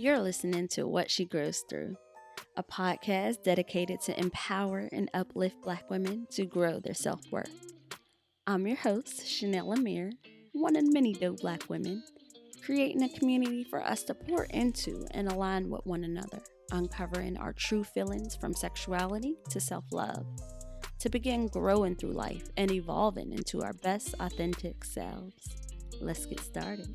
You're listening to What She Grows Through, a podcast dedicated to empower and uplift Black women to grow their self worth. I'm your host, Chanel Amir, one of many dope Black women, creating a community for us to pour into and align with one another, uncovering our true feelings from sexuality to self love, to begin growing through life and evolving into our best authentic selves. Let's get started.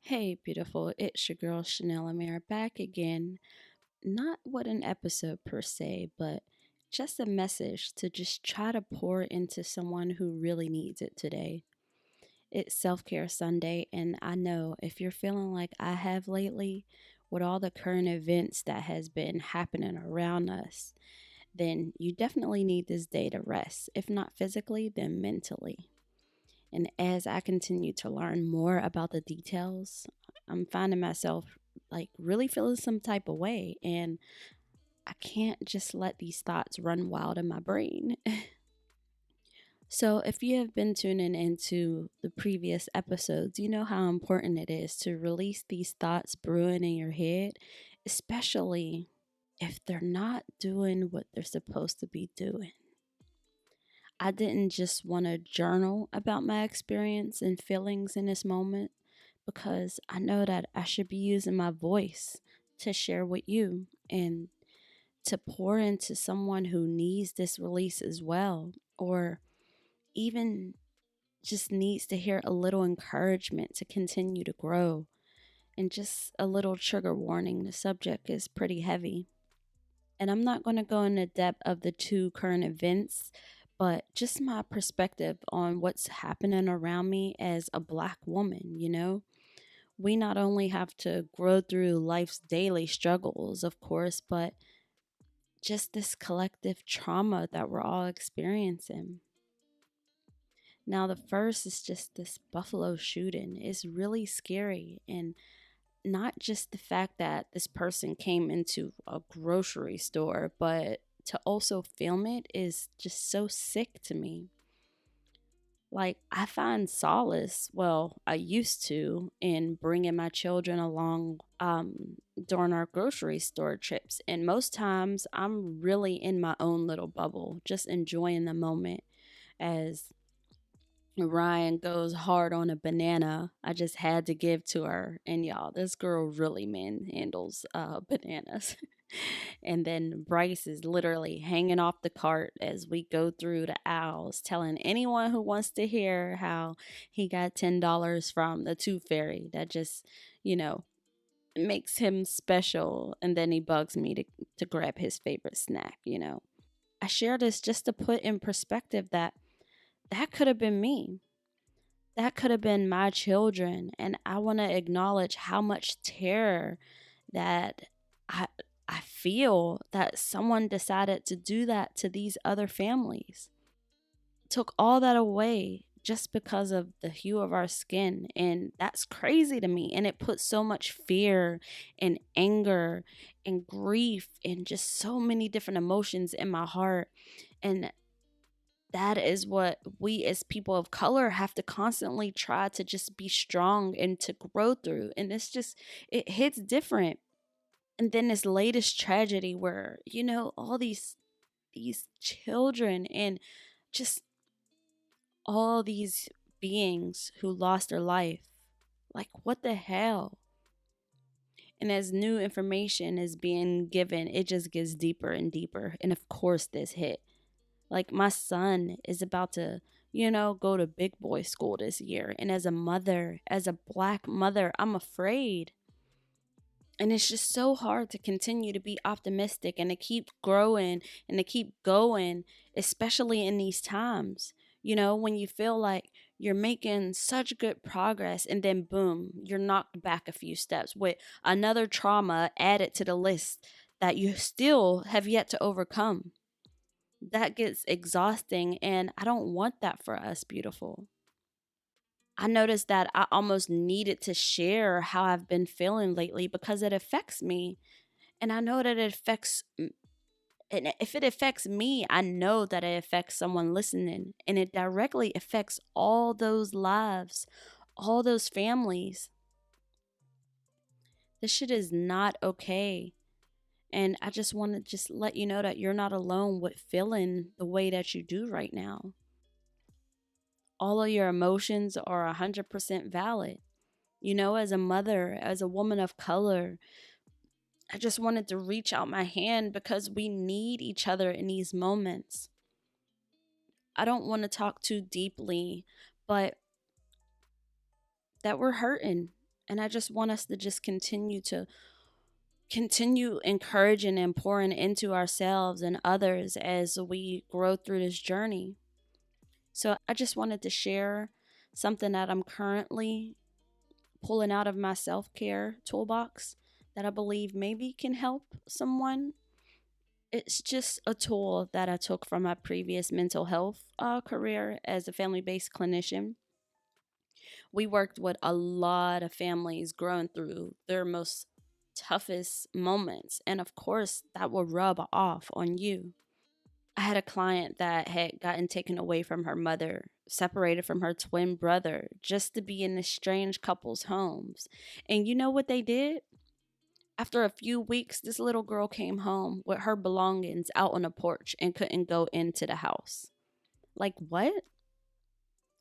Hey, beautiful, it's your girl Chanel Amir back again. Not what an episode per se, but just a message to just try to pour into someone who really needs it today. It's Self Care Sunday, and I know if you're feeling like I have lately, with all the current events that has been happening around us, then you definitely need this day to rest, if not physically, then mentally. And as I continue to learn more about the details, I'm finding myself like really feeling some type of way. And I can't just let these thoughts run wild in my brain. So, if you have been tuning into the previous episodes, you know how important it is to release these thoughts brewing in your head, especially if they're not doing what they're supposed to be doing. I didn't just want to journal about my experience and feelings in this moment because I know that I should be using my voice to share with you and to pour into someone who needs this release as well, or even just needs to hear a little encouragement to continue to grow. And just a little trigger warning, the subject is pretty heavy. And I'm not going to go into depth of the two current events, but just my perspective on what's happening around me as a Black woman. We not only have to grow through life's daily struggles, of course, but just this collective trauma that we're all experiencing. Now, the first is just this Buffalo shooting. It's really scary. And not just the fact that this person came into a grocery store, but to also film it is just so sick to me. Like, I find solace, well, I used to, in bringing my children along during our grocery store trips. And most times I'm really in my own little bubble, just enjoying the moment as Ryan goes hard on a banana. I just had to give to her. And y'all, this girl really manhandles bananas. And then Bryce is literally hanging off the cart as we go through the aisles, telling anyone who wants to hear how he got $10 from the Tooth Fairy. That just, you know, makes him special. And then he bugs me to grab his favorite snack. I share this just to put in perspective that could have been me. That could have been my children. And I want to acknowledge how much terror that I I feel that someone decided to do that to these other families. Took all that away just because of the hue of our skin. And that's crazy to me. And it puts so much fear and anger and grief and just so many different emotions in my heart. And that is what we as people of color have to constantly try to just be strong and to grow through. And it hits different. And then this latest tragedy where, all these children and just all these beings who lost their life. Like, what the hell? And as new information is being given, it just gets deeper and deeper. And of course, this hit. Like, my son is about to, go to big boy school this year. And as a mother, as a Black mother, I'm afraid. And it's just so hard to continue to be optimistic and to keep growing and to keep going, especially in these times. When you feel like you're making such good progress and then boom, you're knocked back a few steps with another trauma added to the list that you still have yet to overcome. That gets exhausting, and I don't want that for us, beautiful. I noticed that I almost needed to share how I've been feeling lately because it affects me. And I know that it affects And if it affects me, I know that it affects someone listening, and it directly affects all those lives, all those families. This shit is not okay. And I just want to just let you know that you're not alone with feeling the way that you do right now. All of your emotions are 100% valid. You know, as a mother, as a woman of color, I just wanted to reach out my hand because we need each other in these moments. I don't want to talk too deeply, but that we're hurting. And I just want us to just continue encouraging and pouring into ourselves and others as we grow through this journey. So I just wanted to share something that I'm currently pulling out of my self-care toolbox that I believe maybe can help someone. It's just a tool that I took from my previous mental health career as a family-based clinician. We worked with a lot of families growing through their most toughest moments. And of course, that will rub off on you. I had a client that had gotten taken away from her mother, separated from her twin brother, just to be in this strange couple's homes. And you know what they did? After a few weeks, this little girl came home with her belongings out on the porch and couldn't go into the house. Like, what?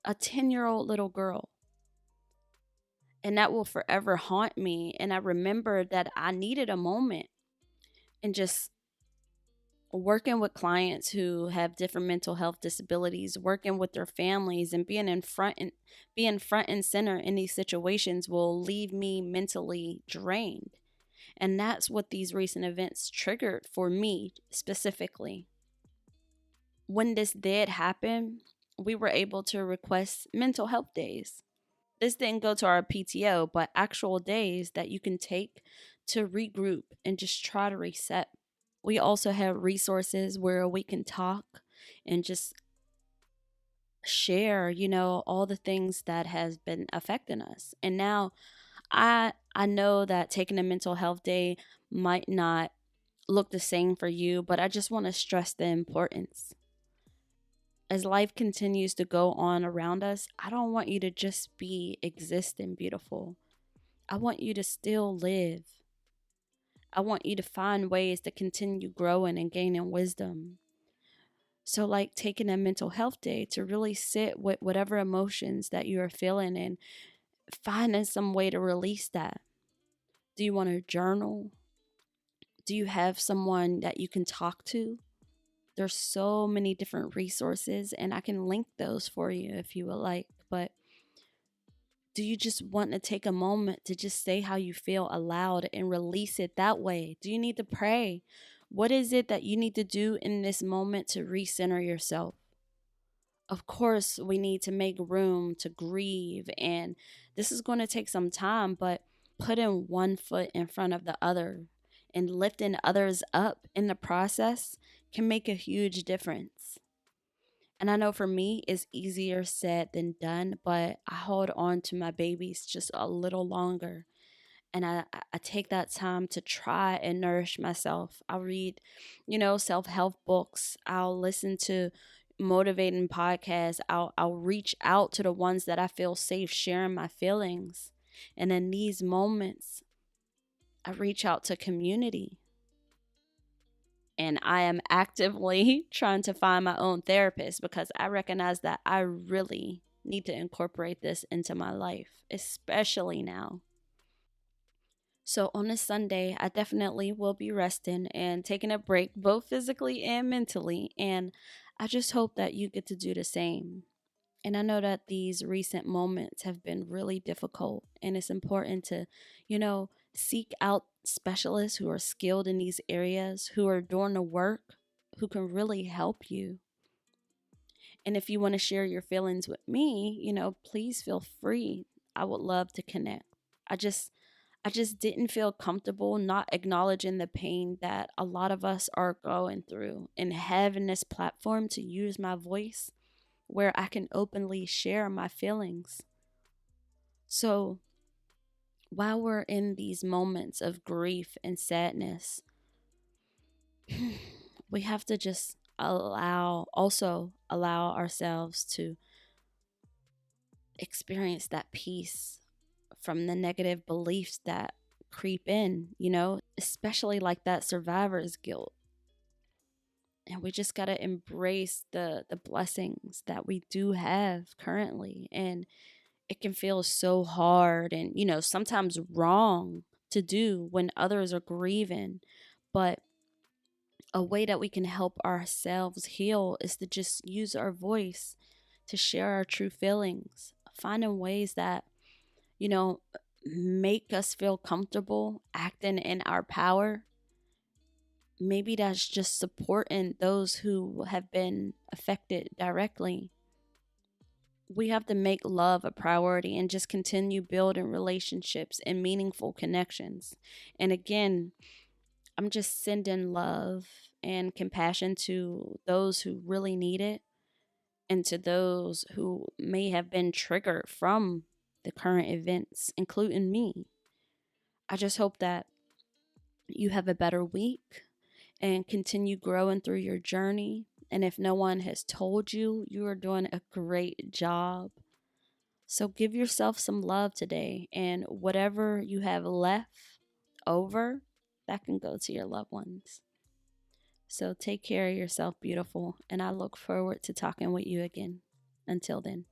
A 10-year-old little girl. And that will forever haunt me. And I remember that I needed a moment and just working with clients who have different mental health disabilities, working with their families and being front and center in these situations will leave me mentally drained. And that's what these recent events triggered for me specifically. When this did happen, we were able to request mental health days. This didn't go to our PTO, but actual days that you can take to regroup and just try to reset. We also have resources where we can talk and just share, all the things that has been affecting us. And now I know that taking a mental health day might not look the same for you, but I just want to stress the importance. As life continues to go on around us, I don't want you to just be existing beautiful. I want you to still live. I want you to find ways to continue growing and gaining wisdom. So, like taking a mental health day to really sit with whatever emotions that you are feeling and finding some way to release that. Do you want to journal? Do you have someone that you can talk to? There's so many different resources, and I can link those for you if you would like. But do you just want to take a moment to just say how you feel aloud and release it that way? Do you need to pray? What is it that you need to do in this moment to recenter yourself? Of course, we need to make room to grieve, and this is going to take some time, but putting one foot in front of the other and lifting others up in the process can make a huge difference. And I know for me, it's easier said than done, but I hold on to my babies just a little longer. And I take that time to try and nourish myself. I'll read, self-help books. I'll listen to motivating podcasts. I'll reach out to the ones that I feel safe sharing my feelings. And in these moments, I reach out to community. And I am actively trying to find my own therapist because I recognize that I really need to incorporate this into my life, especially now. So on this Sunday, I definitely will be resting and taking a break, both physically and mentally. And I just hope that you get to do the same. And I know that these recent moments have been really difficult, and it's important to, seek out specialists who are skilled in these areas, who are doing the work, who can really help you. And if you want to share your feelings with me, please feel free. I would love to connect. I just didn't feel comfortable not acknowledging the pain that a lot of us are going through and having this platform to use my voice where I can openly share my feelings. So, while we're in these moments of grief and sadness, We have to just allow ourselves to experience that peace from the negative beliefs that creep in, especially like that survivor's guilt. And we just got to embrace the blessings that we do have currently. And it can feel so hard and, sometimes wrong to do when others are grieving. But a way that we can help ourselves heal is to just use our voice to share our true feelings, finding ways that, you know, make us feel comfortable acting in our power. Maybe that's just supporting those who have been affected directly. We have to make love a priority and just continue building relationships and meaningful connections. And again, I'm just sending love and compassion to those who really need it and to those who may have been triggered from the current events, including me. I just hope that you have a better week and continue growing through your journey. And if no one has told you, you are doing a great job. So give yourself some love today, and whatever you have left over, that can go to your loved ones. So take care of yourself, beautiful, and I look forward to talking with you again. Until then.